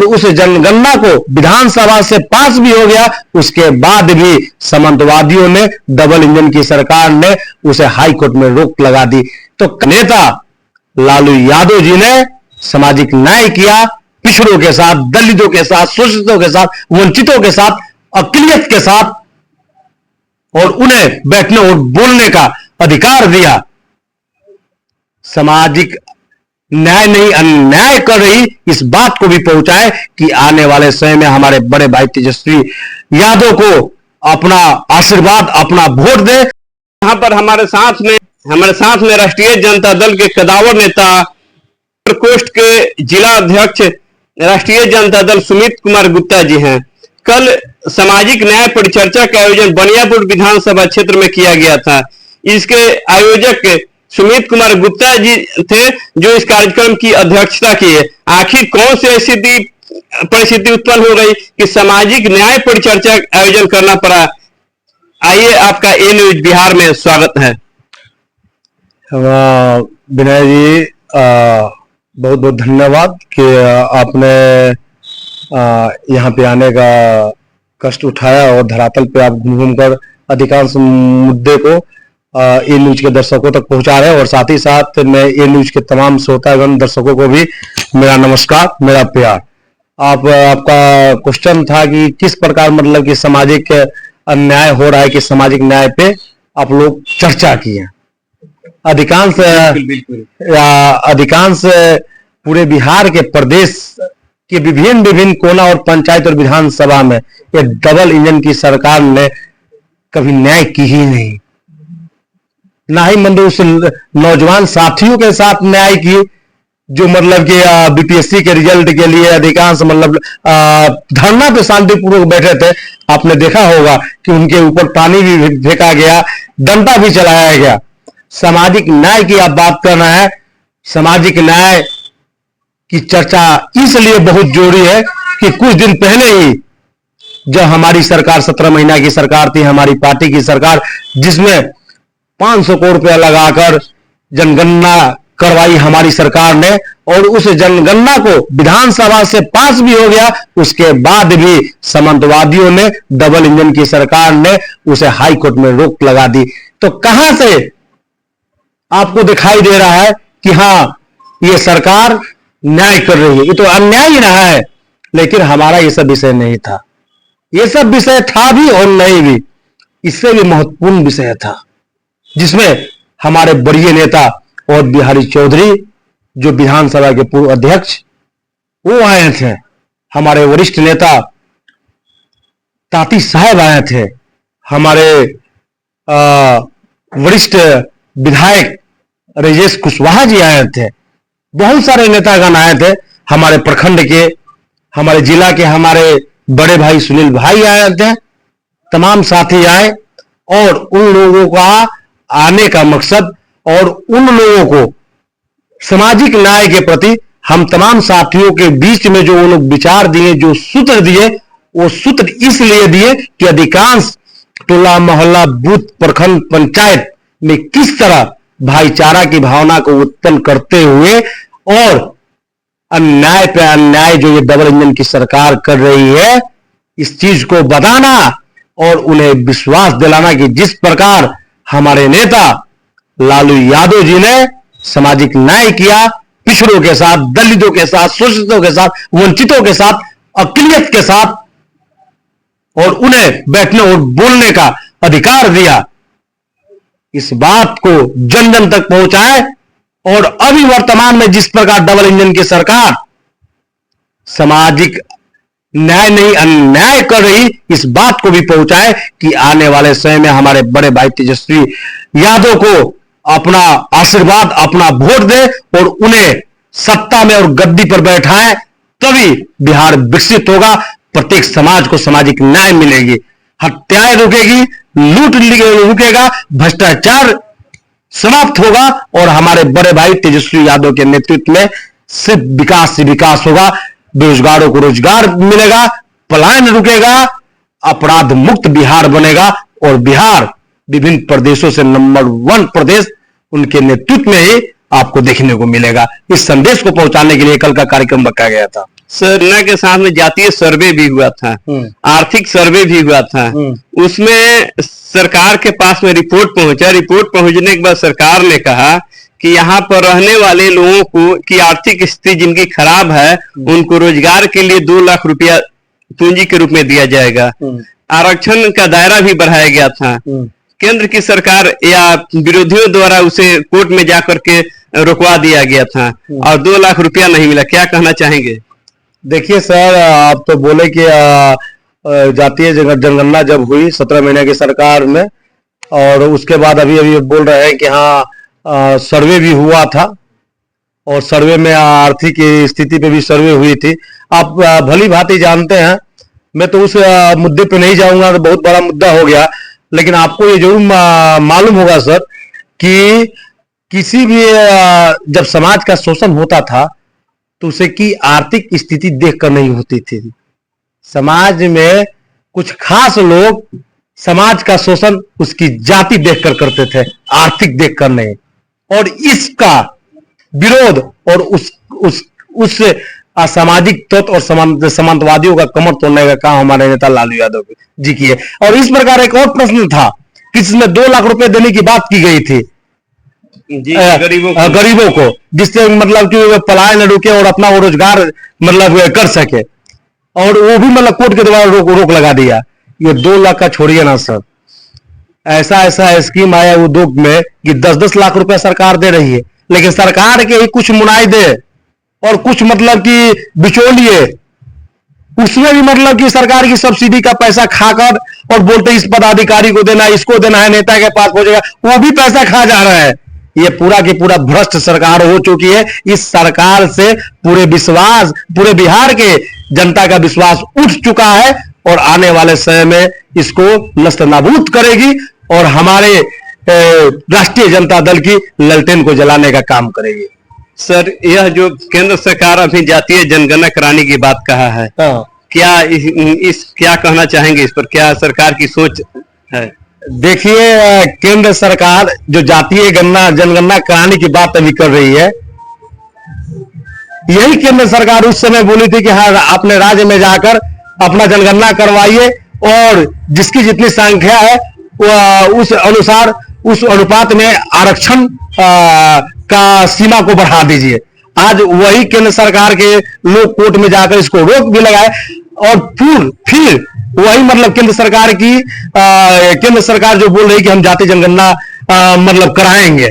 उस जनगणना को विधानसभा से पास भी हो गया, उसके बाद भी सामंतवादियों ने, डबल इंजन की सरकार ने उसे हाई कोर्ट में रोक लगा दी। तो नेता लालू यादव जी ने सामाजिक न्याय किया, पिछड़ों के साथ, दलितों के साथ, शोषितों के साथ, वंचितों के साथ, अकलियत के साथ, और उन्हें बैठने और बोलने का अधिकार दिया। सामाजिक न्याय नहीं अन्याय कर रही, इस बात को भी पहुंचाए कि आने वाले समय में हमारे बड़े भाई तेजस्वी यादव को अपना आशीर्वाद, अपना वोट दे। यहाँ पर हमारे साथ में राष्ट्रीय जनता दल के कदावर नेता, प्रकोष्ठ के जिला अध्यक्ष राष्ट्रीय जनता दल सुमित कुमार गुप्ता जी हैं। कल सामाजिक न्याय परिचर्चा का आयोजन बनियापुर विधानसभा क्षेत्र में किया गया था। इसके आयोजक सुमित कुमार गुप्ता जी थे, जो इस कार्यक्रम की अध्यक्षता की है। आखिर कौन सी ऐसी परिस्थिति उत्पन्न हो गई कि सामाजिक न्याय परिचर्चा आयोजन करना पड़ा? आइए, आपका ए न्यूज बिहार में स्वागत है। विनय जी, बहुत बहुत धन्यवाद कि आपने यहाँ पे आने का कष्ट उठाया और धरातल पे आप घूम घूम कर अधिकांश मुद्दे को ए न्यूज के दर्शकों तक पहुंचा रहे हैं। और साथ ही साथ मैं ए न्यूज के तमाम श्रोतागण दर्शकों को भी मेरा नमस्कार, मेरा प्यार। आपका क्वेश्चन था कि किस प्रकार मतलब कि सामाजिक अन्याय हो रहा है, कि सामाजिक न्याय पे आप लोग चर्चा किए। अधिकांश पूरे बिहार के प्रदेश के विभिन्न कोना और पंचायत और विधानसभा में ये डबल इंजन की सरकार ने कभी न्याय की ही नहीं, ना ही मतलब उस नौजवान साथियों के साथ न्याय की जो मतलब कि बीपीएससी के रिजल्ट के लिए अधिकांश मतलब धरना पे शांतिपूर्वक बैठे थे। आपने देखा होगा कि उनके ऊपर पानी भी फेंका गया, डंडा भी चलाया गया। सामाजिक न्याय की आप बात कर रहे हैं। सामाजिक न्याय की चर्चा इसलिए बहुत जरूरी है कि कुछ दिन पहले ही जब हमारी सरकार 17 महीना की सरकार थी, हमारी पार्टी की सरकार, जिसमें 500 करोड़ रुपया लगाकर जनगणना करवाई हमारी सरकार ने, और उस जनगणना को विधानसभा से पास भी हो गया, उसके बाद भी सामंतवादियों ने, डबल इंजन की सरकार ने उसे हाई कोर्ट में रोक लगा दी। तो कहां से आपको दिखाई दे रहा है कि हां, ये सरकार न्याय कर रही है? ये तो अन्याय ही रहा है। लेकिन हमारा ये सब विषय नहीं था। ये सब विषय था भी और नहीं भी, इससे भी महत्वपूर्ण विषय था, जिसमें हमारे बड़े नेता और बिहारी चौधरी, जो विधानसभा के पूर्व अध्यक्ष, वो आए थे। हमारे वरिष्ठ नेता ताती साहब आए थे। हमारे वरिष्ठ विधायक राजेश कुशवाहा जी आए थे। बहुत सारे नेतागण आए थे। हमारे प्रखंड के, हमारे जिला के हमारे बड़े भाई सुनील भाई आए थे। तमाम साथी आए, और उन लोगों का आने का मकसद और उन लोगों को सामाजिक न्याय के प्रति हम तमाम साथियों के बीच में जो वो लोग विचार दिए, जो सूत्र दिए, वो सूत्र इसलिए दिए कि अधिकांश टोला मोहल्ला, बूथ, प्रखंड, पंचायत में किस तरह भाईचारा की भावना को उत्पन्न करते हुए और अन्याय पे अन्याय जो ये डबल इंजन की सरकार कर रही है, इस चीज को बताना और उन्हें विश्वास दिलाना कि जिस प्रकार हमारे नेता लालू यादव जी ने सामाजिक न्याय किया, पिछड़ों के साथ, दलितों के साथ, शोषितों के साथ, वंचितों के साथ, अकलियत के साथ, और उन्हें बैठने और बोलने का अधिकार दिया, इस बात को जन जन तक पहुंचाए। और अभी वर्तमान में जिस प्रकार डबल इंजन की सरकार सामाजिक न्याय नहीं अन्याय कर रही, इस बात को भी पहुंचाए कि आने वाले समय में हमारे बड़े भाई तेजस्वी यादव को अपना आशीर्वाद, अपना वोट दे और उन्हें सत्ता में और गद्दी पर बैठाए, तभी बिहार विकसित होगा। प्रत्येक समाज को सामाजिक न्याय मिलेगी, हत्याएं रुकेगी, लूट रुकेगा, भ्रष्टाचार समाप्त होगा, और हमारे बड़े भाई तेजस्वी यादव के नेतृत्व में सिर्फ विकास से विकास होगा। बेरोजगारों को रोजगार मिलेगा, पलायन रुकेगा, अपराध मुक्त बिहार बनेगा, और बिहार विभिन्न प्रदेशों से नंबर 1 प्रदेश उनके नेतृत्व में ही आपको देखने को मिलेगा। इस संदेश को पहुंचाने के लिए कल का कार्यक्रम रखा गया था। सरना के साथ में जातीय सर्वे भी हुआ था, आर्थिक सर्वे भी हुआ था। उसमें सरकार के पास में रिपोर्ट पहुंचा। रिपोर्ट पहुंचने के बाद सरकार ने कहा कि यहाँ पर रहने वाले लोगों को की आर्थिक स्थिति जिनकी खराब है उनको रोजगार के लिए 2 लाख रुपया पूंजी के रूप में दिया जाएगा। आरक्षण का दायरा भी बढ़ाया गया था। केंद्र की सरकार या विरोधियों द्वारा उसे कोर्ट में जाकर के रुकवा दिया गया था और 2 लाख रुपया नहीं मिला। क्या कहना चाहेंगे? देखिए सर, आप तो बोले कि जातीय जनगणना जब हुई 17 महीने की सरकार में, और उसके बाद अभी अभी बोल रहे हैं कि हाँ सर्वे भी हुआ था और सर्वे में आर्थिक स्थिति पे भी सर्वे हुई थी। आप भली भांति जानते हैं, मैं तो उस मुद्दे पे नहीं जाऊंगा, तो बहुत बड़ा मुद्दा हो गया। लेकिन आपको ये जरूर मालूम होगा सर कि किसी भी जब समाज का शोषण होता था तो उसे की आर्थिक स्थिति देखकर नहीं होती थी। समाज में कुछ खास लोग समाज का शोषण उसकी जाति देखकर करते थे, आर्थिक देखकर नहीं। और इसका विरोध और उस असामाजिक तत्व और समांतवादियों का कमर तोड़ने का काम हमारे नेता लालू यादव जी की है। और इस प्रकार एक और प्रश्न था कि इसमें 2 लाख रुपए देने की बात की गई थी गरीबों को, जिससे मतलब कि पलायन न रुके और अपना वो रोजगार मतलब कर सके, और वो भी मतलब कोर्ट के द्वारा रोक लगा दिया। ये 2 लाख का छोड़िए ना सर, ऐसा स्कीम आया उद्योग में कि 10-10 लाख रुपए सरकार दे रही है, लेकिन सरकार के ही कुछ मुनाइदे और कुछ मतलब कि बिचौलिए उसमें भी मतलब कि सरकार की सब्सिडी का पैसा खाकर और बोलते इस पदाधिकारी को देना, इसको देना है, नेता के पास पहुंचेगा, वो भी पैसा खा जा रहा है। ये पूरा की पूरा भ्रष्ट सरकार हो चुकी है। इस सरकार से पूरे बिहार के जनता का विश्वास उठ चुका है और आने वाले समय में इसको नष्ट नाबूद करेगी और हमारे राष्ट्रीय जनता दल की ललटेन को जलाने का काम करेगी। सर, यह जो केंद्र सरकार अभी जातीय जनगणना कराने की बात कहा है, क्या क्या कहना चाहेंगे इस पर? क्या सरकार की सोच है? देखिए, केंद्र सरकार जो जातीय जनगणना कराने की बात अभी कर रही है, यही केंद्र सरकार उस समय बोली थी कि हाँ अपने राज्य में जाकर अपना जनगणना करवाइए और जिसकी जितनी संख्या है उस अनुसार उस अनुपात में आरक्षण का सीमा को बढ़ा दीजिए। आज वही केंद्र सरकार के लोग कोर्ट में जाकर इसको रोक भी लगाए और फिर वही मतलब केंद्र सरकार जो बोल रही कि हम जातीय जनगणना मतलब कराएंगे,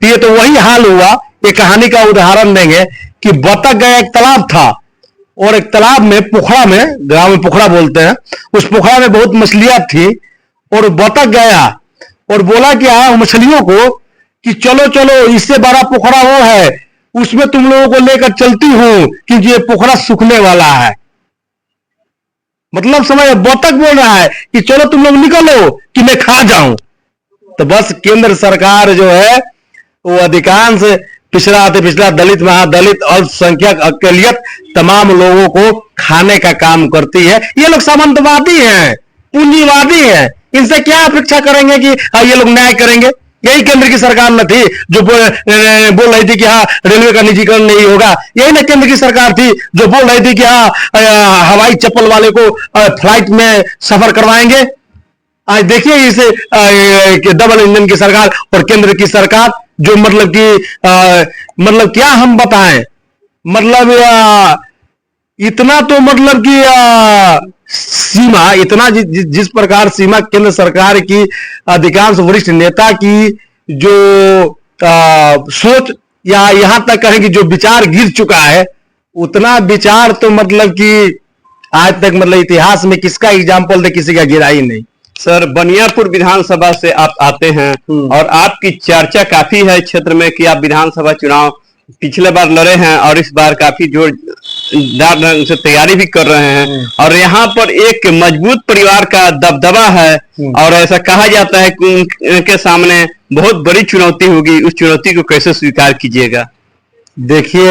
ये तो वही हाल हुआ। एक कहानी का उदाहरण देंगे कि बतख गया एक तालाब था और एक तालाब में पोखरा में, गांव में पोखरा बोलते हैं, उस पोखरा में बहुत मछलियां थी और बतख गया और बोला कि हाँ मछलियों को कि चलो चलो इससे बड़ा पोखरा वो है, उसमें तुम लोगों को लेकर चलती हूं क्योंकि ये पोखरा सूखने वाला है। मतलब समझ, बतख बोल रहा है कि चलो तुम लोग निकलो कि मैं खा जाऊं। तो बस केंद्र सरकार जो है वो अधिकांश पिछड़ा दलित, महादलित, अल्पसंख्यक, अकलियत तमाम लोगों को खाने का काम करती है। ये लोग सामंतवादी हैं, पूंजीवादी हैं, इनसे क्या अपेक्षा करेंगे कि ये लोग न्याय करेंगे? यही केंद्र की सरकार न थी जो बोल रही थी कि हाँ रेलवे का निजीकरण नहीं होगा। यही ना केंद्र की सरकार थी जो बोल रही थी कि हाँ हवाई चप्पल वाले को फ्लाइट में सफर करवाएंगे। आज देखिए इसे डबल इंजन की सरकार और केंद्र की सरकार जो मतलब कि मतलब क्या हम बताएं, मतलब इतना तो मतलब कि सीमा इतना जिस प्रकार सीमा केंद्र सरकार की अधिकांश वरिष्ठ नेता की जो सोच या यहां तक कहें कि जो विचार गिर चुका है, उतना विचार तो मतलब कि आज तक मतलब इतिहास में किसका एग्जाम्पल दे, किसी का गिरा ही नहीं। सर, बनियापुर विधानसभा से आप आते हैं और आपकी चर्चा काफी है क्षेत्र में कि आप विधानसभा चुनाव पिछले बार लड़े हैं और इस बार काफी जोरदार ढंग से तैयारी भी कर रहे हैं और यहाँ पर एक मजबूत परिवार का दबदबा है और ऐसा कहा जाता है कि उनके सामने बहुत बड़ी चुनौती होगी। उस चुनौती को कैसे स्वीकार कीजिएगा? देखिए,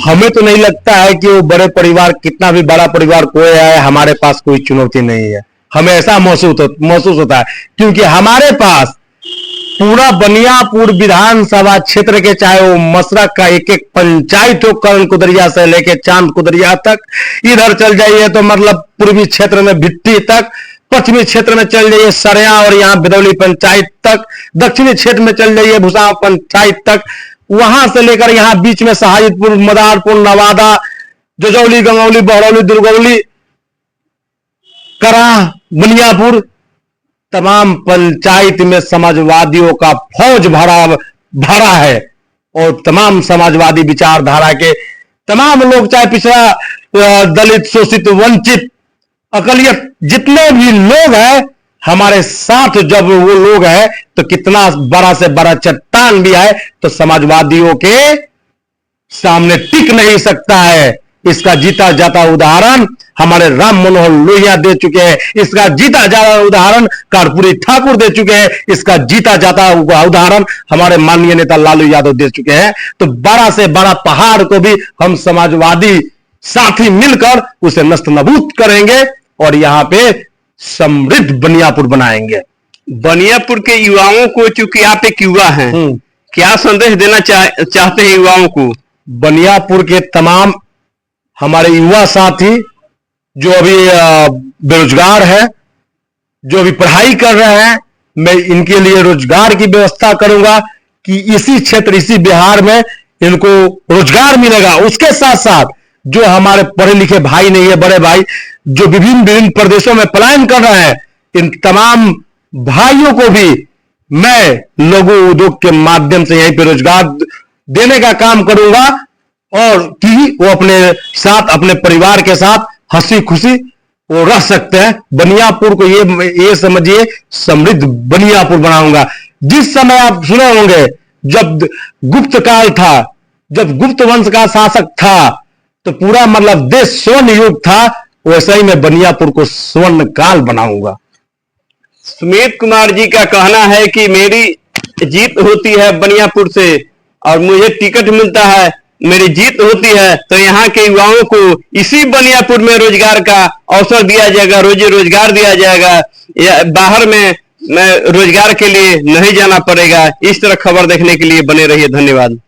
हमें तो नहीं लगता है कि वो बड़े परिवार, कितना भी बड़ा परिवार कोई आए, हमारे पास कोई चुनौती नहीं है। हमें ऐसा महसूस होता है क्योंकि हमारे पास पूरा बनियापुर विधानसभा क्षेत्र के चाहे वो मसरक का एक एक पंचायत हो, कर्ण कुदरिया से लेके चांद कुदरिया तक, इधर चल जाइए तो मतलब पूर्वी क्षेत्र में भिट्टी तक, पश्चिमी क्षेत्र में चल जाइए सरिया और यहाँ बिदौली पंचायत तक, दक्षिणी क्षेत्र में चल जाइए भूसा पंचायत तक, वहां से लेकर यहाँ बीच में सहाजितपुर, मदारपुर, नवादा, जजौली, गंगौली, बहरौली, दुर्गौली, करा, बनियापुर, तमाम पंचायत में समाजवादियों का फौज भरा है। और तमाम समाजवादी विचारधारा के तमाम लोग, चाहे पिछड़ा, दलित, शोषित, वंचित, अकलियत, जितने भी लोग हैं हमारे साथ, जब वो लोग हैं तो कितना बड़ा से बड़ा चट्टान भी है तो समाजवादियों के सामने टिक नहीं सकता है। इसका जीता जाता उदाहरण हमारे राम मनोहर लोहिया दे चुके हैं, इसका जीता जाता उदाहरण कर्पूरी ठाकुर दे चुके हैं, इसका जीता जाता उदाहरण हमारे माननीय नेता लालू यादव दे चुके हैं। तो बड़ा से बड़ा पहाड़ को भी हम समाजवादी साथी मिलकर उसे नष्ट नबूद करेंगे और यहाँ पे समृद्ध बनियापुर बनाएंगे। बनियापुर के युवाओं को, चूंकि आप एक युवा हैं, क्या संदेश देना चाहते हैं युवाओं को? बनियापुर के तमाम हमारे युवा साथी जो अभी बेरोजगार है, जो अभी पढ़ाई कर रहे हैं, मैं इनके लिए रोजगार की व्यवस्था करूंगा कि इसी क्षेत्र, इसी बिहार में इनको रोजगार मिलेगा। उसके साथ साथ जो हमारे पढ़े लिखे भाई नहीं है, बड़े भाई जो विभिन्न प्रदेशों में पलायन कर रहे हैं, इन तमाम भाइयों को भी मैं लघु उद्योग के माध्यम से यहीं पे रोजगार देने का काम करूंगा और कि वो अपने साथ, अपने परिवार के साथ हंसी खुशी वो रह सकते हैं। बनियापुर को ये समझिए समृद्ध बनियापुर बनाऊंगा। जिस समय आप सुने होंगे जब गुप्त काल था, जब गुप्त वंश का शासक था तो पूरा मतलब देश स्वर्ण युग था, वैसे ही मैं बनियापुर को स्वर्ण काल बनाऊंगा। सुमित कुमार जी का कहना है कि मेरी जीत होती है बनियापुर से और मुझे टिकट मिलता है, मेरी जीत होती है तो यहाँ के युवाओं को इसी बनियापुर में रोजगार का अवसर दिया जाएगा, रोजगार दिया जाएगा, या बाहर में रोजगार के लिए नहीं जाना पड़ेगा। इस तरह खबर देखने के लिए बने रहिए। धन्यवाद।